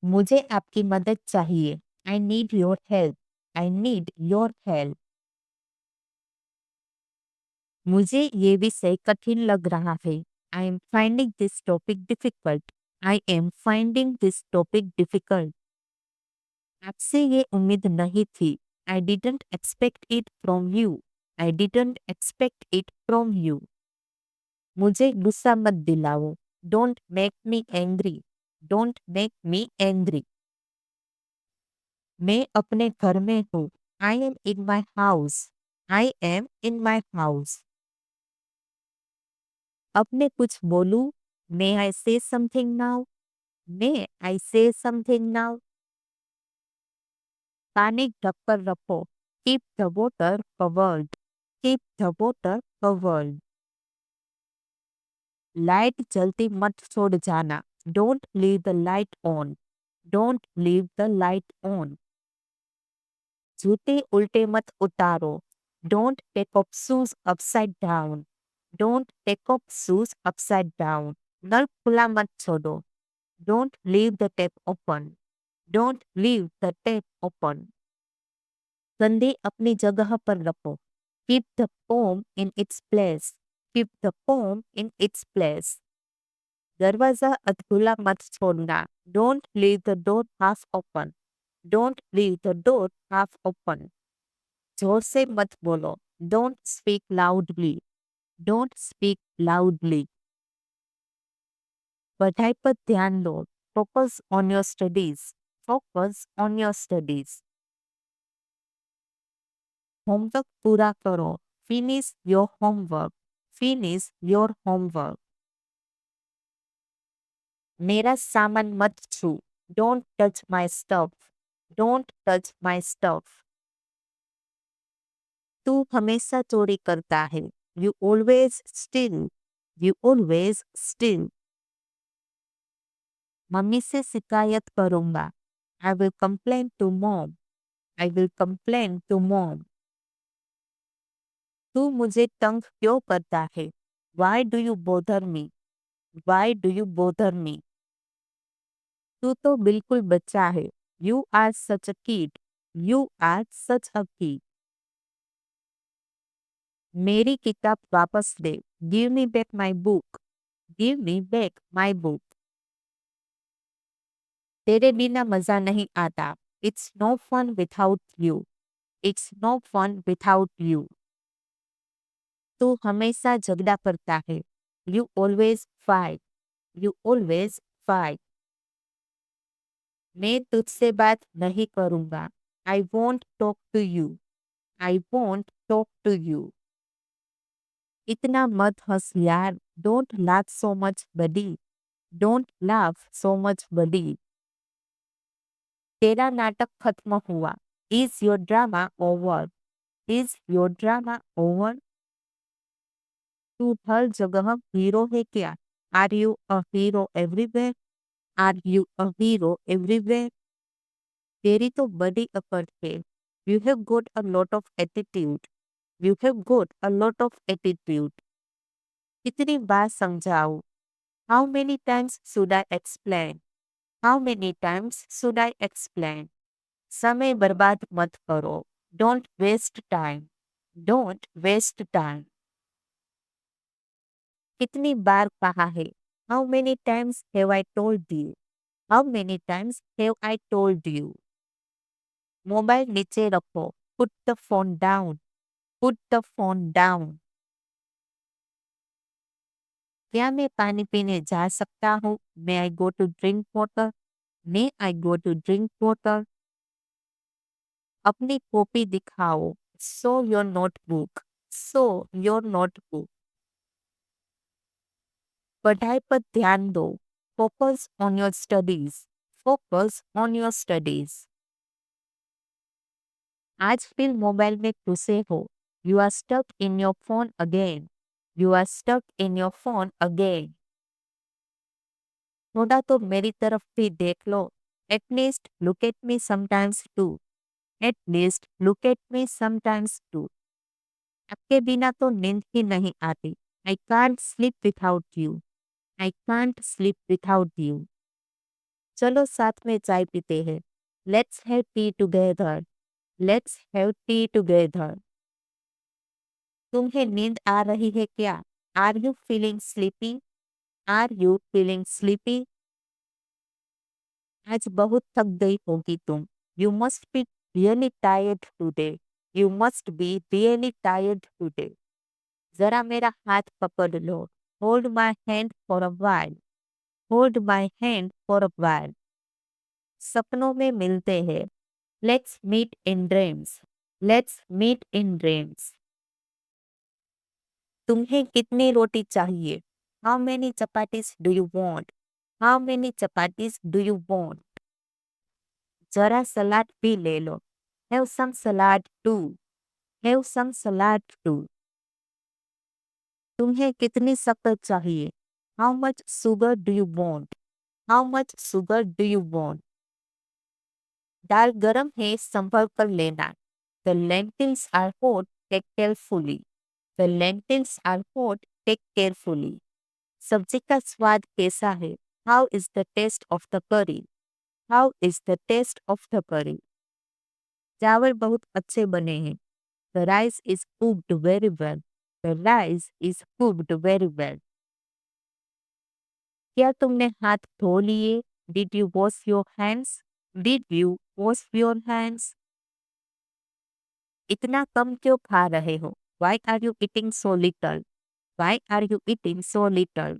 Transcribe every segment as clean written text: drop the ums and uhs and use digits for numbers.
मुझे आपकी मदद चाहिए। I need your help. I need your help. मुझे ये विषय कठिन लग रहा है। I am finding this topic difficult. I am finding this topic difficult. आपसे ये उम्मीद नहीं थी। I didn't expect it from you. I didn't expect it from you. मुझे गुस्सा मत दिलाओ। Don't make me angry. Don't make me angry. मैं अपने घर में हूँ। I am in my house. I am in my house. अब मैं कुछ बोलूं? मे आई से समथिंग नाउ? मे आई से समथिंग नाउ? पानी ढक कर रखो। Keep the water covered. Keep the water covered. Light जलती मत छोड़ जाना। Don't leave the light on. Don't leave the light on. जूते उल्टे मत उतारो। Don't take up shoes upside down. Don't take up shoes upside down. नल खुला मत छोड़ो। Don't leave the tap open. Don't leave the tap open. कंधे अपनी जगह पर रखो। Keep the palm in its place. Keep the palm in its place. दरवाजा अधखुला मत छोड़ना। Don't leave the door half open. Don't leave the door half open. जोर से मत बोलो। Don't speak loudly. Don't speak loudly. पढ़ाई पर ध्यान दो। Focus on your studies. Focus on your studies. Homework पूरा करो। Finish your homework. Finish your homework. मेरा सामान मत छू। Don't touch my stuff. Don't touch my stuff. तू हमेशा चोरी करता है। You always steel. You always steal. Mummy से शिकायत करूंगा। I will complain to mom. I will complain to mom. तू मुझे तंग क्यों करता है? Why do you bother me? Why do you bother me? तू तो बिल्कुल बच्चा है। You are such a kid. You are such a kid. मेरी किताब वापस दे। Give me back my book. Give me back my book. तेरे बिना मजा नहीं आता। It's no fun without you. It's no fun without you. तू हमेशा झगड़ा करता है। You always fight. You always fight. मैं तुझसे बात नहीं करूंगा। I won't talk to you. I won't talk to you. इतना मत हंस यार। Don't laugh so much buddy. Don't laugh so much buddy. तेरा नाटक खत्म हुआ। Is your drama over? Is your drama over? तू हर जगह हीरो है क्या? Are you a hero everywhere? Are you a hero everywhere? तेरी तो बड़ी अकड़ है। You have got a lot of attitude. You have got a lot of attitude. कितनी बार समझाऊं? How many times should I explain? How many times should I explain? समय बर्बाद मत करो। Don't waste time. Don't waste time. कितनी बार कहा है? How many times have I told you? How many times have I told you? Mobile नीचे रखो। Put the phone down. Put the phone down. क्या मैं पानी पीने जा सकता हूँ? May I go to drink water? May I go to drink water? अपनी कॉपी दिखाओ। Show your notebook. Show your notebook. पढ़ाई पर ध्यान दो। Focus on your studies. Focus on your studies. आज फिर मोबाइल में घुसे हो। You are stuck in your phone again. You are stuck in your phone again. थोड़ा तो मेरी तरफ भी देख लो। At least look at me sometimes too. At least look at me sometimes too. आपके बिना तो नींद ही नहीं आती। I can't sleep without you. I can't sleep without you. चलो साथ में चाय पीते हैं। Let's have tea together. Let's have tea together. तुम्हें नींद आ रही है क्या? Are you feeling sleepy? Are you feeling sleepy? आज बहुत थक गई होगी तुम। You must be really tired today. You must be really tired today. जरा मेरा हाथ पकड़ लो। Hold my hand for a while। Hold my hand for a while। सपनों में मिलते हैं। Let's meet in dreams. Let's meet in dreams. तुम्हें कितनी रोटी चाहिए? How many chapatis do you want? How many chapatis do you want? जरा सलाद भी ले लो। Have some salad too. Have some salad too. तुम्हें कितनी शक्कर चाहिए? How much sugar do you want? How much sugar do you want? दाल गरम है, संभल कर लेना। The lentils are hot, take carefully. The lentils are hot, take carefully. सब्जी का स्वाद कैसा है? How is the taste of the curry? How is the taste of the curry? चावल बहुत अच्छे बने हैं। The rice is cooked very well. The rice is cooked very well. क्या तुमने हाथ धो लिए? Did you wash your hands? Did you wash your hands? इतना कम क्यों खा रहे हो? Why are you eating so little? Why are you eating so little?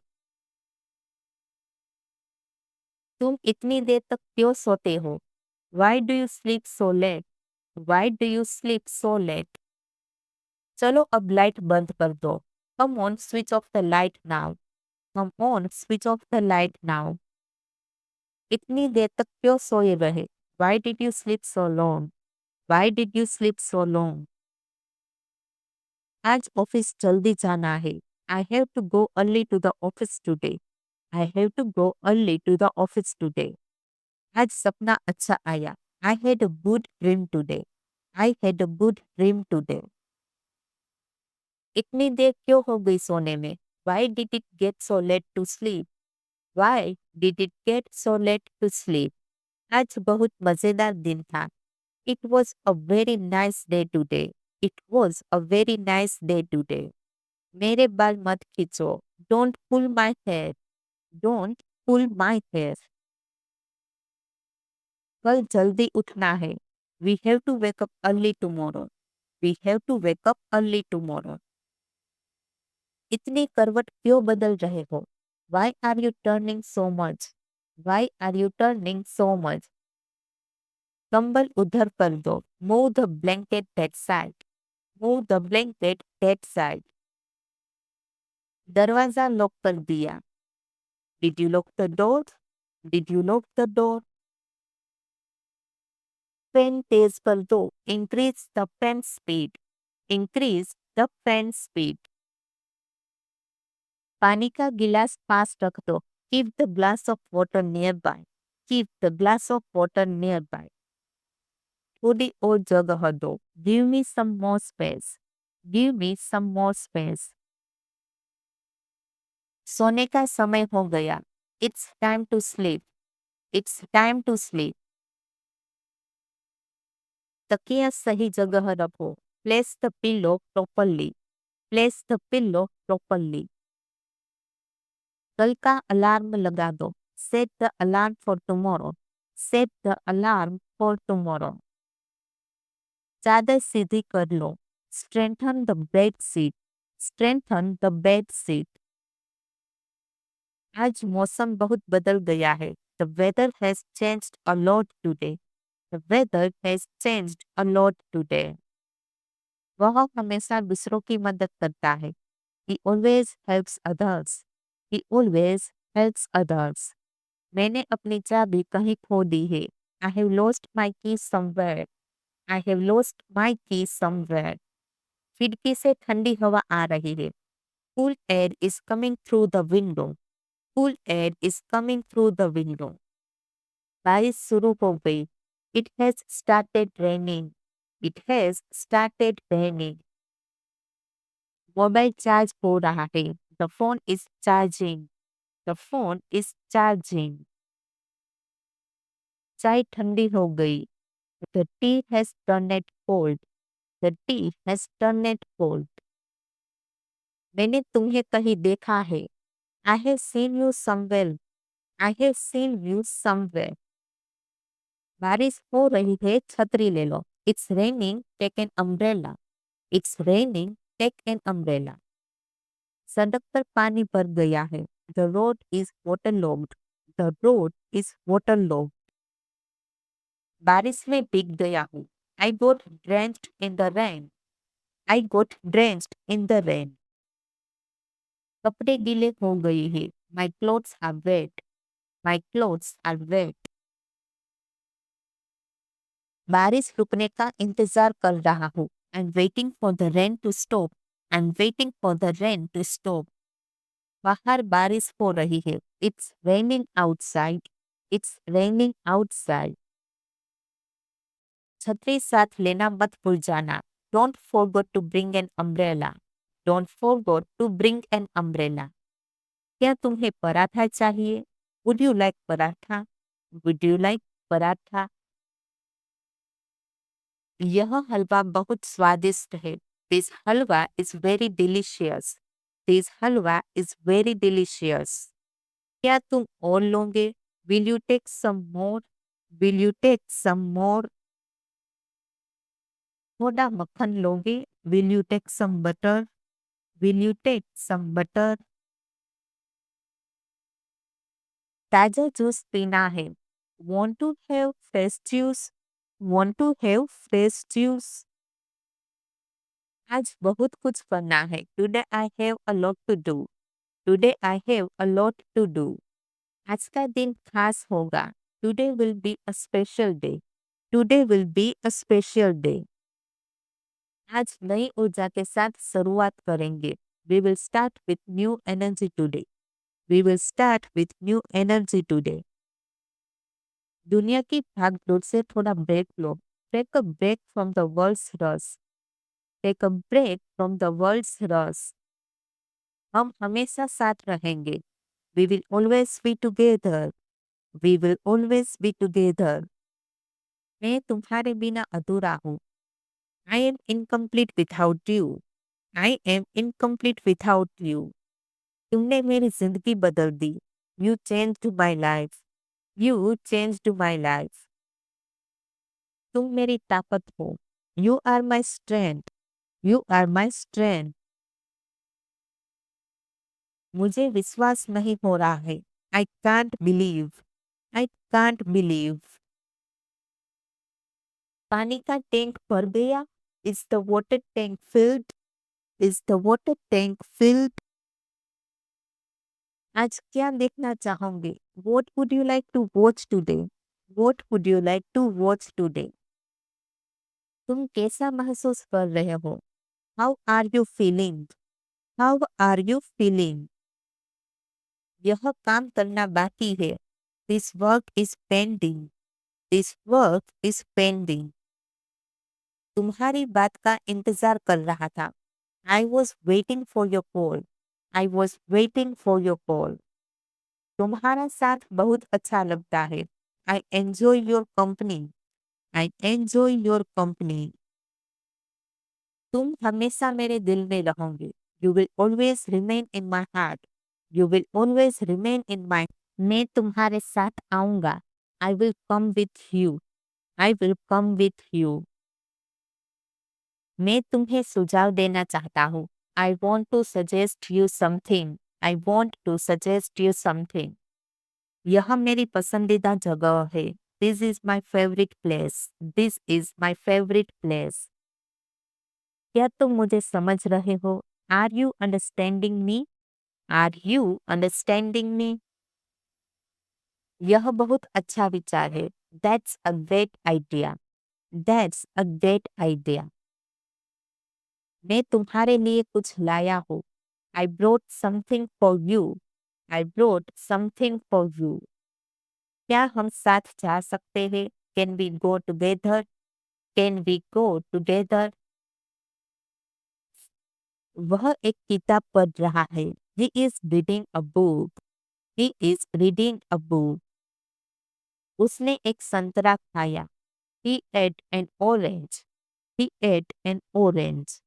तुम इतनी देर तक क्यों सोते हो? Why do you sleep so late? Why do you sleep so late? चलो अब लाइट बंद कर दो। Come on, switch off the light now. Come on, switch off the light now. इतनी देर तक क्यों सोए रहे? Why did you sleep so long? Why did you sleep so long? आज ऑफिस जल्दी जाना है। I have to go early to the office today. I have to go early to the office today. आज सपना अच्छा आया। I had a good dream today. I had a good dream today. इतनी देर क्यों हो गई सोने में? Why did it get so late to sleep? Why did it get so late to sleep? आज बहुत मजेदार दिन था। It was a very nice day today. It was a very nice day today. मेरे बाल मत खींचो। Don't pull my hair. Don't pull my hair. कल जल्दी उठना है। We have to wake up early tomorrow. We have to wake up early tomorrow. इतनी करवट क्यों बदल रहे हो? Why are you turning so much? Why are you turning so much? कंबल उधर कर दो। Move the blanket that side. Move the blanket that side. दरवाजा लॉक कर दिया। Did you lock the door? Did you lock the door? Fan तेज कर दो। Increase the fan speed. Increase the fan speed. पानी का गिलास पास रख दो। Keep the glass of water nearby. Keep the glass of water nearby. थोड़ी और जगह दो। Give me some more space. Give me some more space. सोने का समय हो गया। It's time to sleep. It's time to sleep. तकिया सही जगह रखो। Place the pillow properly. Place the pillow properly. कल का अलार्म लगा दो। Set the alarm for tomorrow. Set the alarm for tomorrow. चादर सीधी कर लो। Strengthen the bed sheet. Strengthen the bed sheet. आज मौसम बहुत बदल गया है। The weather has changed a lot today. The weather has changed a lot today. वह हमेशा दूसरों की मदद करता है। He always helps others. He always helps others. मैंने अपनी चाबी कहीं खो दी है। I have lost my key somewhere. I have lost my key somewhere. खिड़की से ठंडी हवा आ रही है। Cool air is coming through the window. Cool air is coming through the window. बारिश शुरू हो गई। It has started raining. It has started raining. Mobile charge हो रहा है। The phone is charging. The phone is charging. चाय ठंडी हो गई। The tea has turned it cold. The tea has turned it cold. मैंने तुम्हें कहीं देखा है। I have seen you somewhere. I have seen you somewhere. बारिश हो रही है, छतरी ले लो। It's raining, take an umbrella. It's raining, take an umbrella. सड़क पर पानी भर गया है। The road is waterlogged. The road is waterlogged. बारिश में भीग गया हूँ। I got drenched in the rain. I got drenched in the rain. कपड़े गीले हो गए हैं। My clothes are wet. My clothes are wet. बारिश रुकने का इंतजार कर रहा हूँ। I'm waiting for the rain to stop. I'm waiting for the rain to stop. बाहर बारिश हो रही है। It's raining outside. It's raining outside. छतरी साथ लेना मत भूल जाना। Don't forget to bring an umbrella. Don't forget to bring an umbrella. क्या तुम्हें पराठा चाहिए? Would you like paratha? Would you like paratha? यह हलवा बहुत स्वादिष्ट है। This halwa is very delicious. This halwa is very delicious. क्या तुम और लोगे? Will you take some more? Will you take some more? थोड़ा मक्खन लोगे? Will you take some butter? Will you take some butter? ताजा जूस पीना है। Want to have fresh juice? Want to have fresh juice? आज बहुत कुछ करना है। Today I have a lot to do. Today I have a lot to do. आज का दिन खास होगा। Today will be a special day. Today will be a special day. आज नई ऊर्जा के साथ शुरुआत करेंगे। We will start with new energy today. We will start with new energy today. दुनिया की भागदौड़ से थोड़ा ब्रेक लो। Take a break from the world's rush. Take a break from the world's rush. हम हमेशा साथ रहेंगे। We will always be together. We will always be together. मैं तुम्हारे बिना अधूरा हूँ। I am incomplete without you. I am incomplete without you. तुमने मेरी जिंदगी बदल दी। You changed my life. You changed my life. तुम मेरी ताकत हो। You are my strength. You are my strength. मुझे विश्वास नहीं हो रहा है। I can't believe. I can't believe. पानी का टैंक भर गया। Is the water tank filled? Is the water tank filled? आज क्या देखना चाहोगे? What would you like to watch today? What would you like to watch today? तुम कैसा महसूस कर रहे हो? How are you feeling? How are you feeling? यह काम करना बाकी है। This work is pending. This work is pending. तुम्हारी बात का इंतजार कर रहा था। I was waiting for your call. I was waiting for your call. तुम्हारा साथ बहुत अच्छा लगता है। I enjoy your company. I enjoy your company. तुम हमेशा मेरे दिल में रहोगे। You will always remain in my heart. You will always remain in my. मैं तुम्हारे साथ आऊंगा। I will come with you. I will come with you. मैं तुम्हें सुझाव देना चाहता हूँ। I want to suggest you something. I want to suggest you something. यह मेरी पसंदीदा जगह है। This is my favorite place. This is my favorite place. क्या तुम मुझे समझ रहे हो? Are you understanding me? Are you understanding me? यह बहुत अच्छा विचार है। That's a great idea. That's a great idea. मैं तुम्हारे लिए कुछ लाया हूँ। I brought something for you. I brought something for you. क्या हम साथ जा सकते हैं? Can we go together? Can we go together? वह एक किताब पढ़ रहा है। He is reading a book. He is reading a book. उसने एक संतरा खाया। He ate an orange. He ate an orange.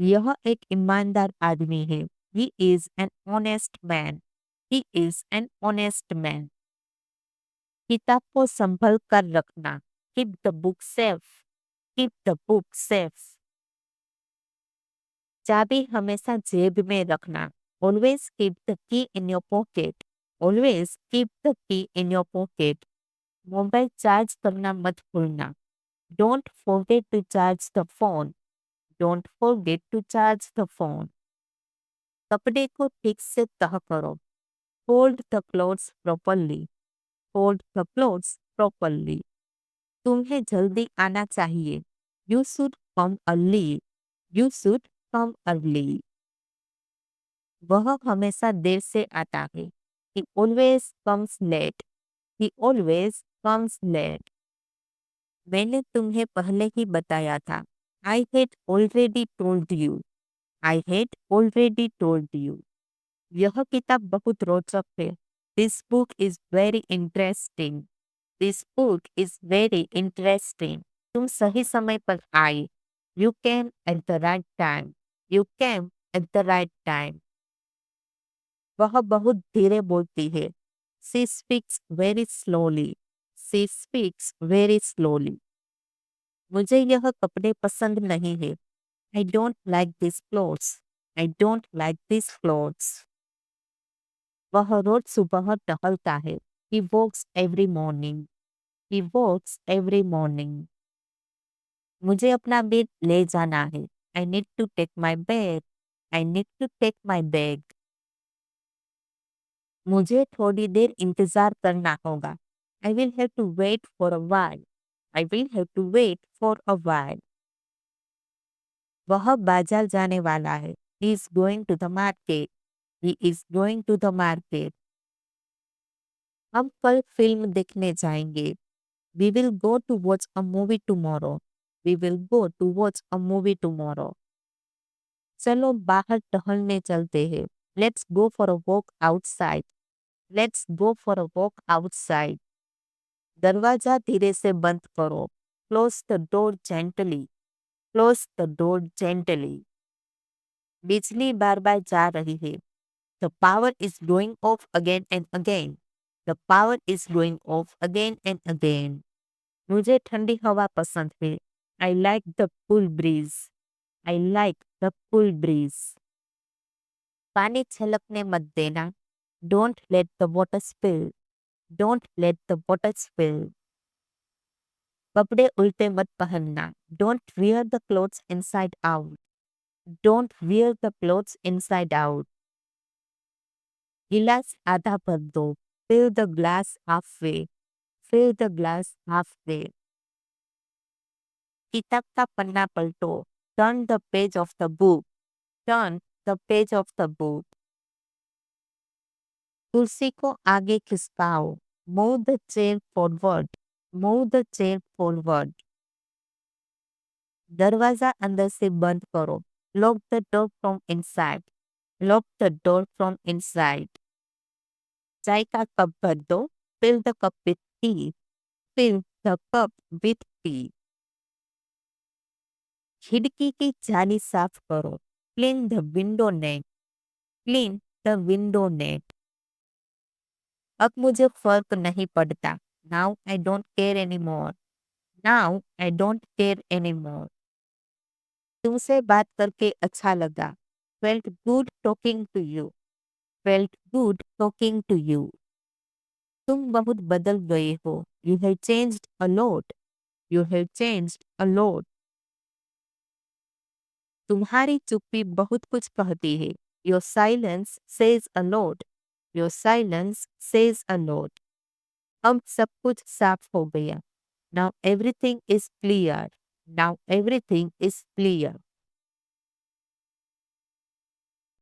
यह एक ईमानदार आदमी है। He is an honest man. He is an honest man. किताब को संभल कर रखना। Keep the book safe. Keep the book safe. चाबी हमेशा जेब में रखना। Always keep the key in your pocket. Always keep the key in your pocket. Mobile charge करना मत भूलना। Don't forget to charge the phone. Don't forget to charge the phone. कपड़े को ठीक से तह करो। Fold the clothes properly. Fold the clothes properly. तुम्हें जल्दी आना चाहिए। You should come early. You should come early. वह हमेशा देर से आता है। He always comes late. He always comes late. मैंने तुम्हें पहले ही बताया था। I had already told you. I had already told you. यह किताब बहुत रोचक है। This book is very interesting. This book is very interesting. तुम सही समय पर आए। You came at the right time. You came at the right time. वह बहुत धीरे बोलती है। She speaks very slowly. She speaks very slowly. मुझे यह कपड़े पसंद नहीं है। I don't like these clothes. I don't like these clothes. वह रोज सुबह टहलता है। He walks every morning. He walks every morning. मुझे अपना बैग ले जाना है। I need to take my bag. I need to take my bag. मुझे थोड़ी देर इंतजार करना होगा। I will have to wait for a while. I will have to wait for a while. वह बाजार जाने वाला है। He is going to the market. He is going to the market. हम कल फिल्म देखने जाएंगे। We will go to watch a movie tomorrow. We will go to watch a movie tomorrow. चलो बाहर टहलने चलते हैं। Let's go for a walk outside. Let's go for a walk outside. दरवाजा धीरे से बंद करो। Close the door gently. Close the door gently. बिजली बार बार जा रही है। The power is going off again and again. The power is going off again and again. मुझे ठंडी हवा पसंद है। I like the cool breeze. I like the cool breeze. पानी छलकने मत देना। Don't let the water spill. Don't let the water spill. कपड़े उल्टे मत पहनना। Don't wear the clothes inside out. Don't wear the clothes inside out. गिलास आधा भर दो। Fill the glass halfway. Fill the glass halfway. किताब का पन्ना पलटो। Turn the page of the book. Turn the page of the book. कुर्सी को आगे खिसकाओ। Move the chair forward. Move the chair forward. दरवाजा अंदर से बंद करो। Lock the door from inside. Lock the door from inside. चाय का कप भर दो। Fill the cup with tea. Fill the cup with tea. खिड़की की जाली साफ करो। Clean the window net. Clean the window net. अब मुझे फर्क नहीं पड़ता। Now I don't care anymore. Now I don't care anymore. तुमसे बात करके अच्छा लगा। Felt good talking to you. Felt good talking to you. तुम बहुत बदल गए हो। You have changed a lot. You have changed a lot. तुम्हारी चुप्पी बहुत कुछ कहती है। Your silence says a lot. Your silence says a lot. अब सब कुछ साफ हो गया। Now everything is clear. Now everything is clear.